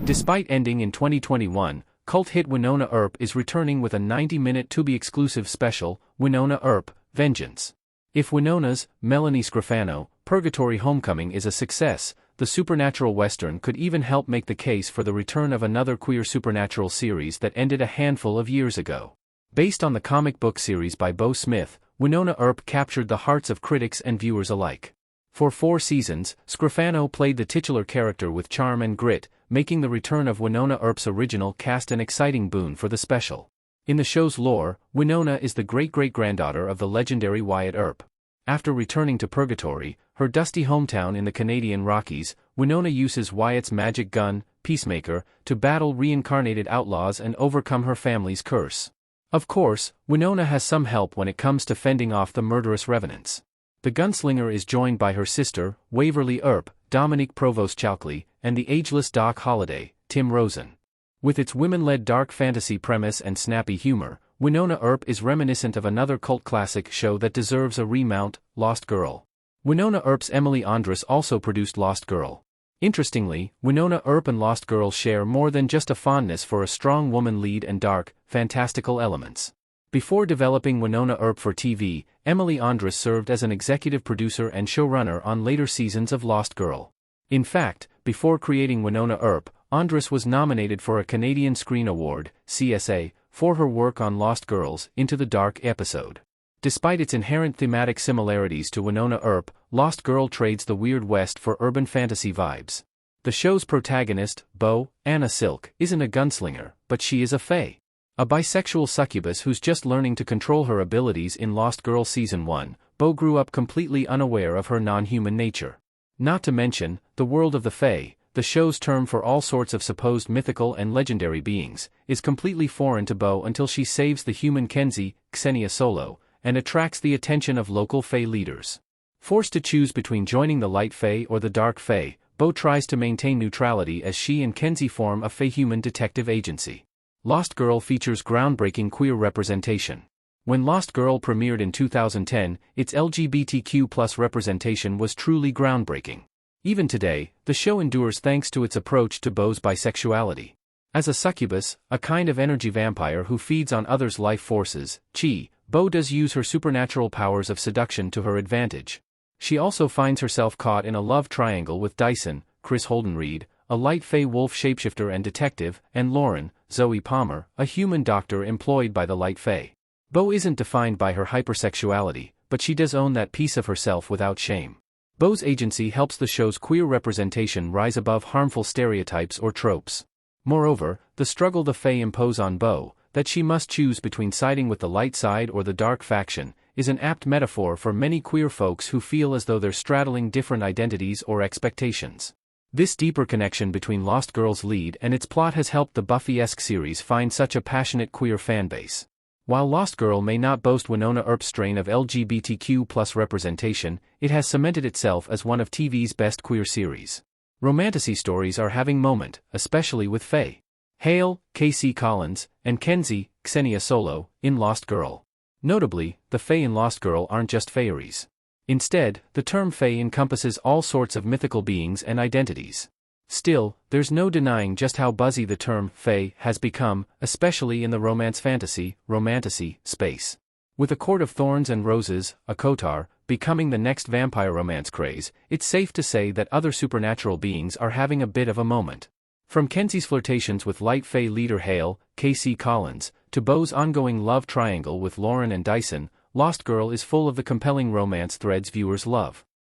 Despite ending in 2021, cult hit Wynonna Earp is returning with a 90-minute Tubi-exclusive special, Wynonna Earp, Vengeance. If Wynonna's, Melanie Scrofano, Purgatory Homecoming is a success, the supernatural western could even help make the case for the return of another queer supernatural series that ended a handful of years ago. Based on the comic book series by Beau Smith, Wynonna Earp captured the hearts of critics and viewers alike. For 4 seasons, Scrofano played the titular character with charm and grit, making the return of Wynonna Earp's original cast an exciting boon for the special. In the show's lore, Wynonna is the great-great-granddaughter of the legendary Wyatt Earp. After returning to Purgatory, her dusty hometown in the Canadian Rockies, Wynonna uses Wyatt's magic gun, Peacemaker, to battle reincarnated outlaws and overcome her family's curse. Of course, Wynonna has some help when it comes to fending off the murderous revenants. The gunslinger is joined by her sister, Waverly Earp, Dominique Provost-Chalkley, and the ageless Doc Holliday, Tim Rosen. With its women-led dark fantasy premise and snappy humor, Wynonna Earp is reminiscent of another cult classic show that deserves a remount, Lost Girl. Wynonna Earp's Emily Andras also produced Lost Girl. Interestingly, Wynonna Earp and Lost Girl share more than just a fondness for a strong woman lead and dark, fantastical elements. Before developing Wynonna Earp for TV, Emily Andras served as an executive producer and showrunner on later seasons of Lost Girl. In fact, before creating Wynonna Earp, Andras was nominated for a Canadian Screen Award, CSA, for her work on Lost Girl's Into the Dark episode. Despite its inherent thematic similarities to Wynonna Earp, Lost Girl trades the Weird West for urban fantasy vibes. The show's protagonist, Beau, Anna Silk, isn't a gunslinger, but she is a fae. A bisexual succubus who's just learning to control her abilities in Lost Girl Season 1, Beau grew up completely unaware of her non-human nature. Not to mention, the world of the fae, the show's term for all sorts of supposed mythical and legendary beings, is completely foreign to Beau until she saves the human Kenzie, Xenia Solo, and attracts the attention of local fae leaders. Forced to choose between joining the light fae or the dark fae, Beau tries to maintain neutrality as she and Kenzie form a fae-human detective agency. Lost Girl features groundbreaking queer representation. When Lost Girl premiered in 2010, its LGBTQ+ representation was truly groundbreaking. Even today, the show endures thanks to its approach to Beau's bisexuality. As a succubus, a kind of energy vampire who feeds on others' life forces, chi, Beau does use her supernatural powers of seduction to her advantage. She also finds herself caught in a love triangle with Dyson, Chris Holden-Reed, a light fae wolf shapeshifter and detective, and Lauren, Zoe Palmer, a human doctor employed by the light fae. Beau isn't defined by her hypersexuality, but she does own that piece of herself without shame. Beau's agency helps the show's queer representation rise above harmful stereotypes or tropes. Moreover, the struggle the fae impose on Beau, that she must choose between siding with the light side or the dark faction, is an apt metaphor for many queer folks who feel as though they're straddling different identities or expectations. This deeper connection between Lost Girl's lead and its plot has helped the Buffy-esque series find such a passionate queer fanbase. While Lost Girl may not boast Wynonna Earp's strain of LGBTQ+ representation, it has cemented itself as one of TV's best queer series. Romantasy stories are having moment, especially with fae. Hale, K.C. Collins, and Kenzie, Xenia Solo, in Lost Girl. Notably, the fae in Lost Girl aren't just fairies. Instead, the term fae encompasses all sorts of mythical beings and identities. Still, there's no denying just how buzzy the term fae has become, especially in the romance fantasy, romantasy, space. With A Court of Thorns and Roses, a Kotar, becoming the next vampire romance craze, it's safe to say that other supernatural beings are having a bit of a moment. From Kenzie's flirtations with light fae leader Hale, K.C. Collins, to Beau's ongoing love triangle with Lauren and Dyson, Lost Girl is full of the compelling romance threads viewers love.